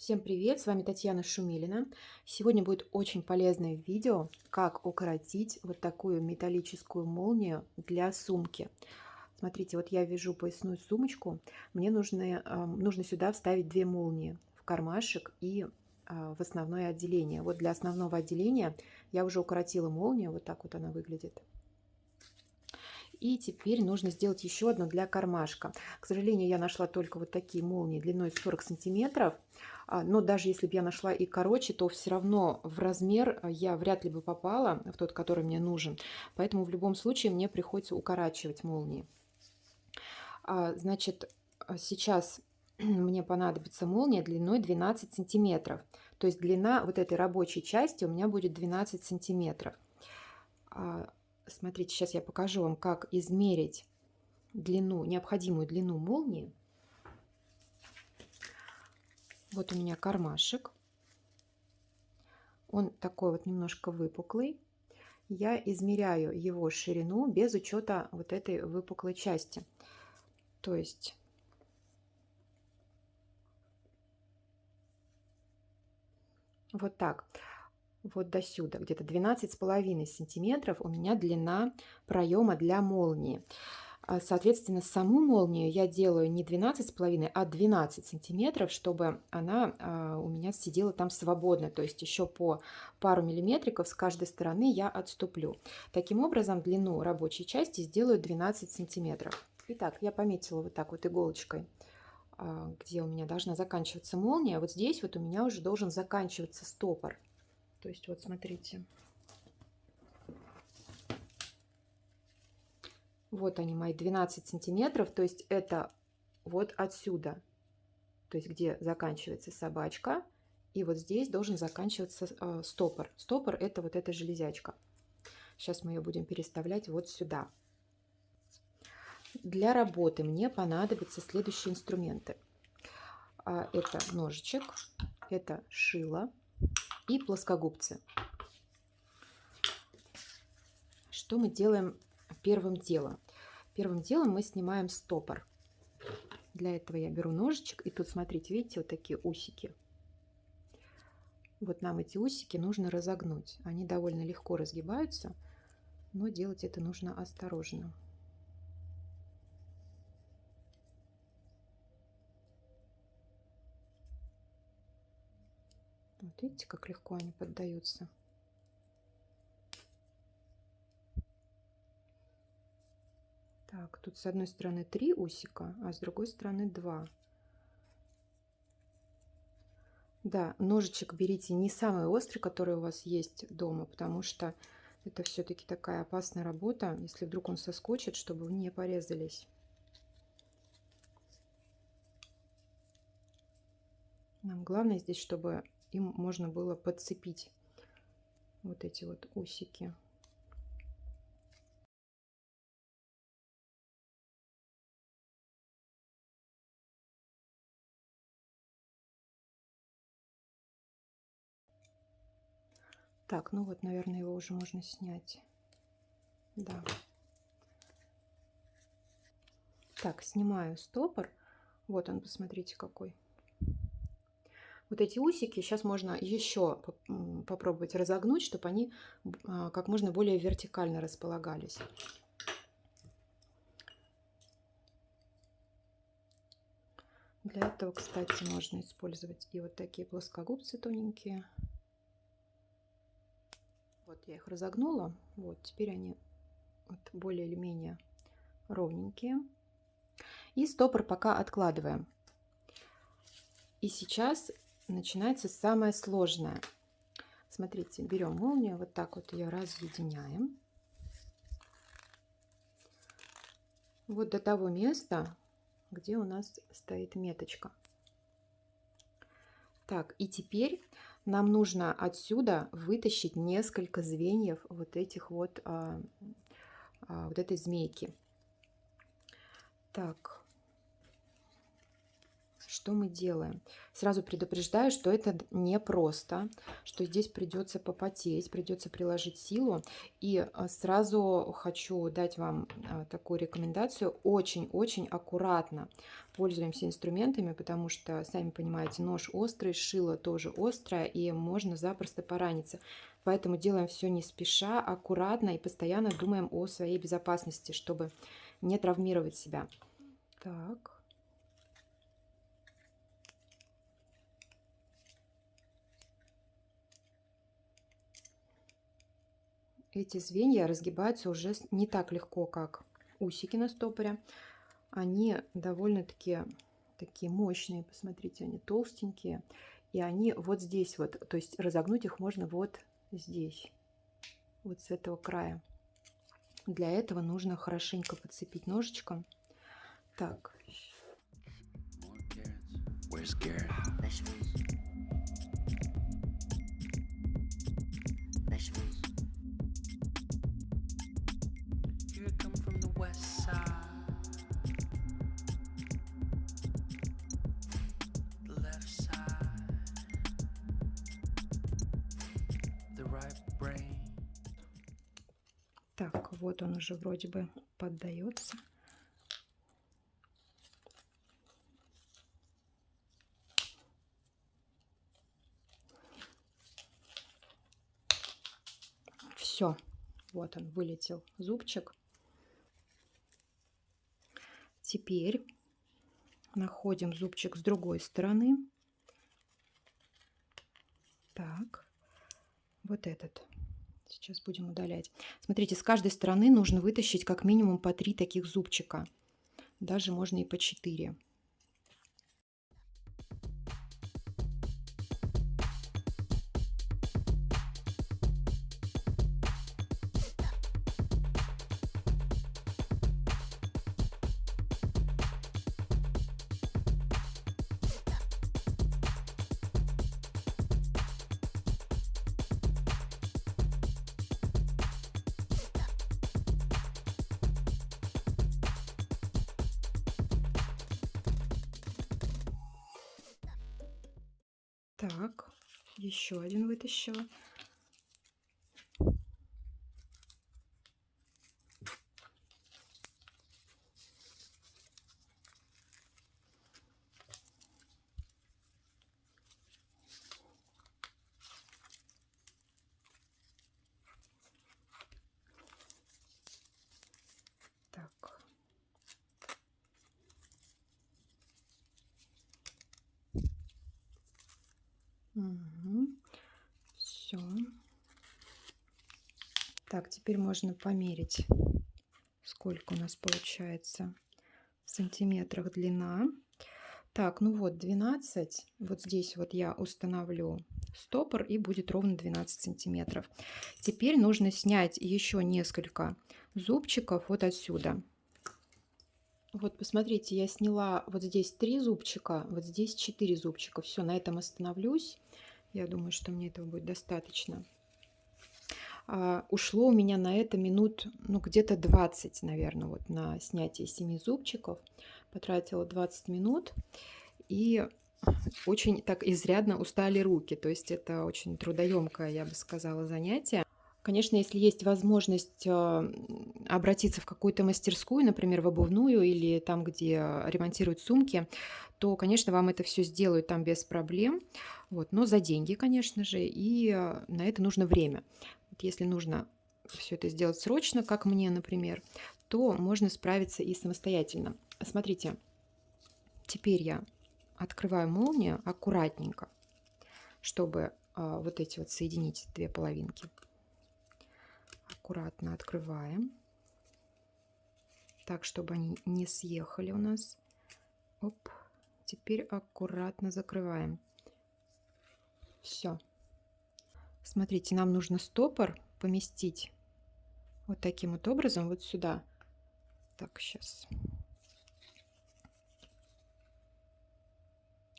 Всем привет, с вами Татьяна Шумилина. Сегодня будет очень полезное видео, как укоротить вот такую металлическую молнию для сумки. Смотрите, вот я вяжу поясную сумочку, мне нужно сюда вставить две молнии в кармашек и в основное отделение. Вот для основного отделения я уже укоротила молнию, вот так вот она выглядит. И теперь нужно сделать еще одну для кармашка. К сожалению, я нашла только вот такие молнии длиной 40 сантиметров. Но даже если бы я нашла и короче, то все равно в размер я вряд ли бы попала в тот, который мне нужен. Поэтому в любом случае мне приходится укорачивать молнии. Значит, сейчас мне понадобится молния длиной 12 сантиметров. То есть длина вот этой рабочей части у меня будет 12 сантиметров. Смотрите, сейчас я покажу вам, как измерить необходимую длину молнии. Вот у меня кармашек. Он такой вот немножко выпуклый. Я измеряю его ширину без учета вот этой выпуклой части. То есть вот так. Вот до сюда, где-то 12,5 сантиметров у меня длина проема для молнии. Соответственно, саму молнию я делаю не 12,5, а 12 сантиметров, чтобы она у меня сидела там свободно. То есть еще по пару миллиметриков с каждой стороны я отступлю. Таким образом, длину рабочей части сделаю 12 сантиметров. Итак, я пометила вот так вот иголочкой, где у меня должна заканчиваться молния. Вот здесь вот у меня уже должен заканчиваться стопор. То есть вот смотрите. Вот они, мои 12 сантиметров. То есть это вот отсюда. То есть где заканчивается собачка. И вот здесь должен заканчиваться стопор. Стопор — это вот эта железячка. Сейчас мы ее будем переставлять вот сюда. Для работы мне понадобятся следующие инструменты. Это ножичек, это шило и плоскогубцы. Что мы делаем первым делом? Первым делом мы снимаем стопор. Для этого я беру ножичек, и тут, смотрите, видите, вот такие усики. Вот нам эти усики нужно разогнуть. Они довольно легко разгибаются, но делать это нужно осторожно. Вот видите, как легко они поддаются. Так, тут с одной стороны 3 усика, а с другой стороны 2. Да, ножичек берите не самый острый, который у вас есть дома, потому что это все-таки такая опасная работа, если вдруг он соскочит, чтобы вы не порезались. Нам главное здесь, чтобы им можно было подцепить вот эти вот усики. Так, ну вот, наверное, его уже можно снять. Да. Так, снимаю стопор. Вот он, посмотрите, какой. Вот эти усики сейчас можно еще попробовать разогнуть, чтобы они как можно более вертикально располагались. Для этого, кстати, можно использовать и вот такие плоскогубцы тоненькие. Вот я их разогнула. Вот теперь они вот более или менее ровненькие. И стопор пока откладываем. И сейчас начинается самое сложное. Смотрите, берем молнию, вот так вот ее разъединяем. Вот до того места, где у нас стоит меточка. Так, и теперь нам нужно отсюда вытащить несколько звеньев вот этих вот, вот этой змейки. Так, что мы делаем? Сразу предупреждаю, что это непросто, что здесь придется попотеть, придется приложить силу. И сразу хочу дать вам такую рекомендацию. Очень-очень аккуратно пользуемся инструментами, потому что, сами понимаете, нож острый, шило тоже острое, и можно запросто пораниться. Поэтому делаем все не спеша, аккуратно и постоянно думаем о своей безопасности, чтобы не травмировать себя. Так. Эти звенья разгибаются уже не так легко, как усики на стопоре. Они довольно-таки такие мощные. Посмотрите, они толстенькие. И они вот здесь вот. То есть разогнуть их можно вот здесь. Вот с этого края. Для этого нужно хорошенько подцепить ножичком. Так. Так, вот он уже вроде бы поддается. Все, вот он вылетел зубчик. Теперь находим зубчик с другой стороны. Так, вот этот. Сейчас будем удалять. Смотрите, с каждой стороны нужно вытащить как минимум по 3 таких зубчика. Даже можно и по 4. Так, еще один вытащила. Так. Угу. Все. Так, теперь можно померить, сколько у нас получается в сантиметрах длина. Так, ну вот 12. Вот здесь вот я установлю стопор, и будет ровно 12 сантиметров. Теперь нужно снять еще несколько зубчиков вот отсюда. Вот посмотрите, я сняла вот здесь 3 зубчика, вот здесь 4 зубчика. Все, на этом остановлюсь. Я думаю, что мне этого будет достаточно. Ушло у меня на это минут, ну, где-то 20, наверное, вот на снятие 7 зубчиков. Потратила 20 минут. И очень так изрядно устали руки. То есть это очень трудоемкое, я бы сказала, занятие. Конечно, если есть возможность обратиться в какую-то мастерскую, например, в обувную или там, где ремонтируют сумки, то, конечно, вам это все сделают там без проблем. Вот, но за деньги, конечно же, и на это нужно время. Вот если нужно все это сделать срочно, как мне, например, то можно справиться и самостоятельно. Смотрите, теперь я открываю молнию аккуратненько, чтобы вот эти вот соединить две половинки. Аккуратно открываем, так, чтобы они не съехали у нас. Оп. Теперь аккуратно закрываем. Все. Смотрите, нам нужно стопор поместить вот таким вот образом вот сюда. Так, сейчас.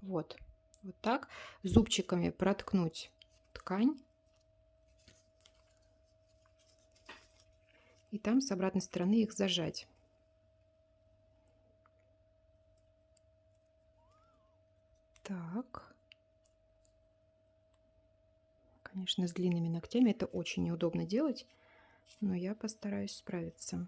Вот. Вот так. Зубчиками проткнуть ткань. И там с обратной стороны их зажать. Так. Конечно, с длинными ногтями это очень неудобно делать, но я постараюсь справиться.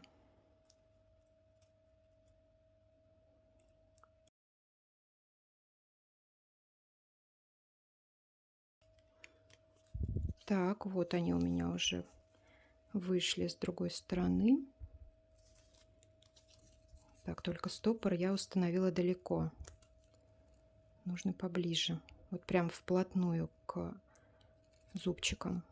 Так, вот они у меня уже вышли с другой стороны. Так, только стопор я установила далеко. Нужно поближе. Вот прям вплотную к зубчикам.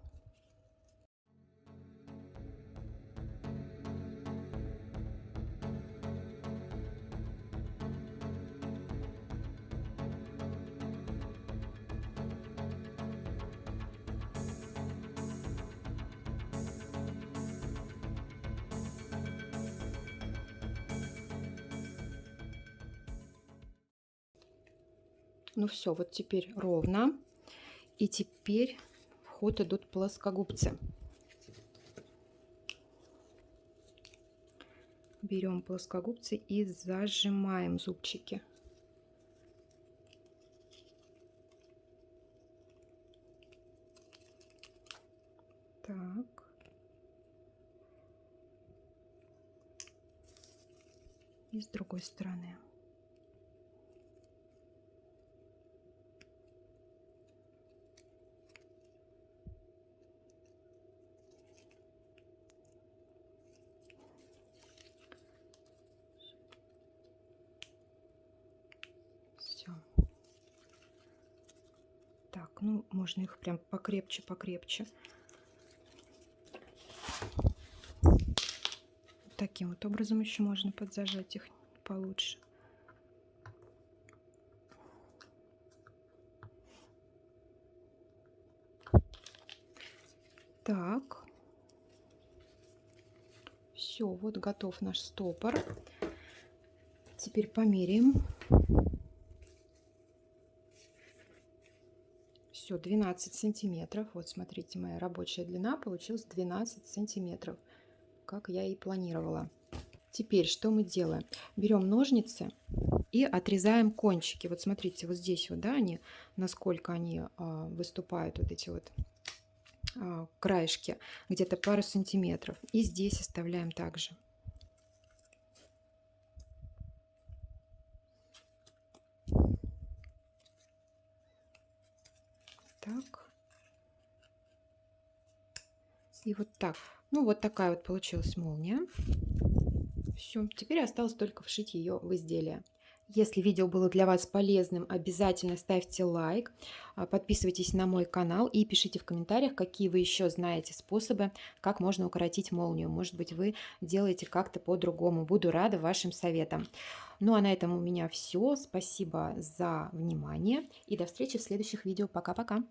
Ну все, вот теперь ровно. И теперь в ход идут плоскогубцы. Берем плоскогубцы и зажимаем зубчики. Так. И с другой стороны. Все. Так, ну можно их прям покрепче. Таким вот образом еще можно подзажать их получше. Так. Все, вот готов наш стопор. Теперь померяем. Все, 12 сантиметров. Вот смотрите, моя рабочая длина получилась 12 сантиметров, как я и планировала. Теперь что мы делаем? Берем ножницы и отрезаем кончики. Вот смотрите, вот здесь вот, да, они, насколько они выступают, вот эти вот краешки, где-то пару сантиметров. И здесь оставляем также. Так. И вот так. Ну, вот такая вот получилась молния. Все, теперь осталось только вшить ее в изделие. Если видео было для вас полезным, обязательно ставьте лайк, подписывайтесь на мой канал и пишите в комментариях, какие вы еще знаете способы, как можно укоротить молнию. Может быть, вы делаете как-то по-другому. Буду рада вашим советам. Ну а на этом у меня все. Спасибо за внимание и до встречи в следующих видео. Пока-пока.